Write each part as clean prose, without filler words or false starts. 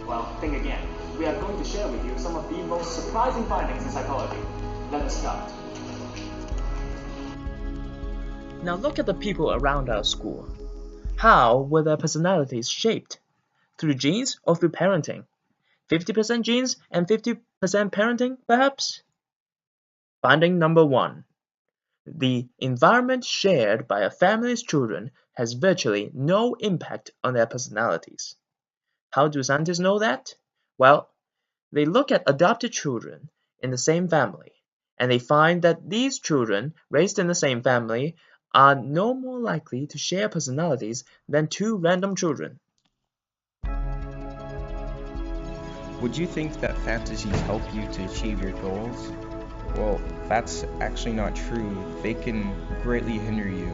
Well, think again. We are going to share with you some of the most surprising findings in psychology. Let us start. Now look at the people around our school. How were their personalities shaped? Through genes or through parenting? 50% genes and 50% parenting, perhaps? Finding number 1. The environment shared by a family's children has virtually no impact on their personalities. How do scientists know that? Well, they look at adopted children in the same family, and they find that these children raised in the same family are no more likely to share personalities than 2 random children. Would you think that fantasies help you to achieve your goals? Well, that's actually not true. They can greatly hinder you,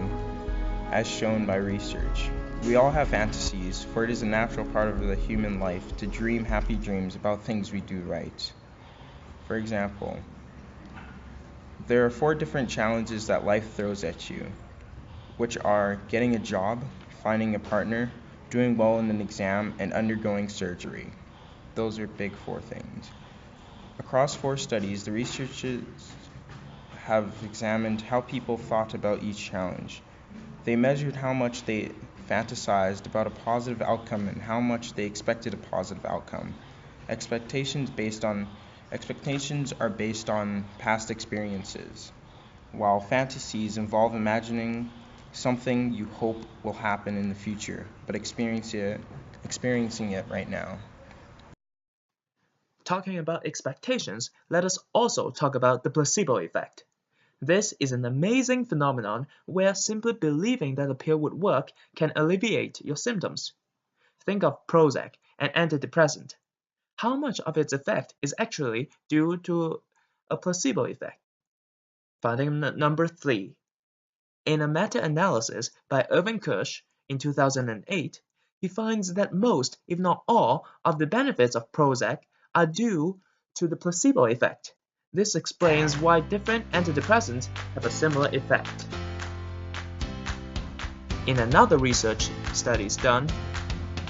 as shown by research. We all have fantasies, for it is a natural part of the human life to dream happy dreams about things we do right. For example, there are 4 different challenges that life throws at you, which are getting a job, finding a partner, doing well in an exam, and undergoing surgery. Those are big 4 things. Across 4 studies, the researchers have examined how people thought about each challenge. They measured how much they fantasized about a positive outcome and how much they expected a positive outcome. Expectations are based on past experiences, while fantasies involve imagining something you hope will happen in the future, but experiencing it right now. Talking about expectations, let us also talk about the placebo effect. This is an amazing phenomenon where simply believing that a pill would work can alleviate your symptoms. Think of Prozac, an antidepressant. How much of its effect is actually due to a placebo effect? Finding number 3. In a meta-analysis by Irving Kirsch in 2008, he finds that most, if not all, of the benefits of Prozac are due to the placebo effect. This explains why different antidepressants have a similar effect. In another research studies done,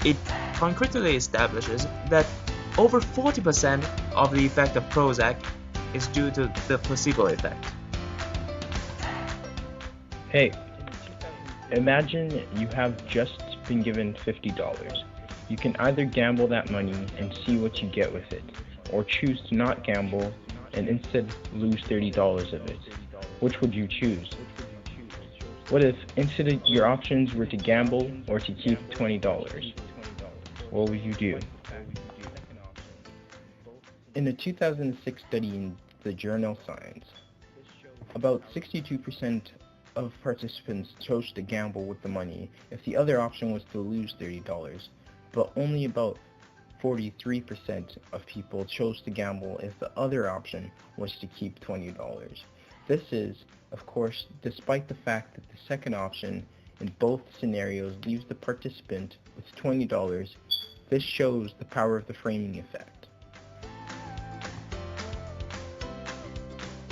it concretely establishes that over 40% of the effect of Prozac is due to the placebo effect. Hey, imagine you have just been given $50. You can either gamble that money and see what you get with it, or choose to not gamble and instead lose $30 of it. Which would you choose? What if instead your options were to gamble or to keep $20? What would you do? In a 2006 study in the journal Science, about 62% of participants chose to gamble with the money if the other option was to lose $30, but only about 43% of people chose to gamble if the other option was to keep $20. This is, of course, despite the fact that the second option in both scenarios leaves the participant with $20. This shows the power of the framing effect.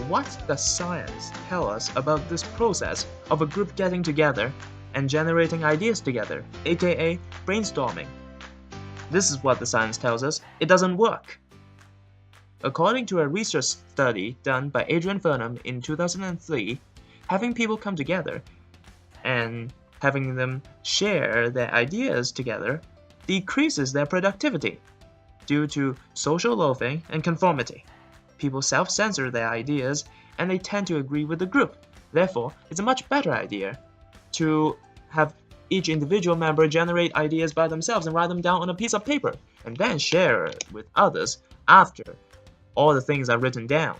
What does science tell us about this process of a group getting together and generating ideas together, aka brainstorming? This is what the science tells us: it doesn't work. According to a research study done by Adrian Furnham in 2003, having people come together and having them share their ideas together decreases their productivity due to social loafing and conformity. People self-censor their ideas and they tend to agree with the group. Therefore, it's a much better idea to have each individual member generate ideas by themselves and write them down on a piece of paper and then share it with others after all the things are written down.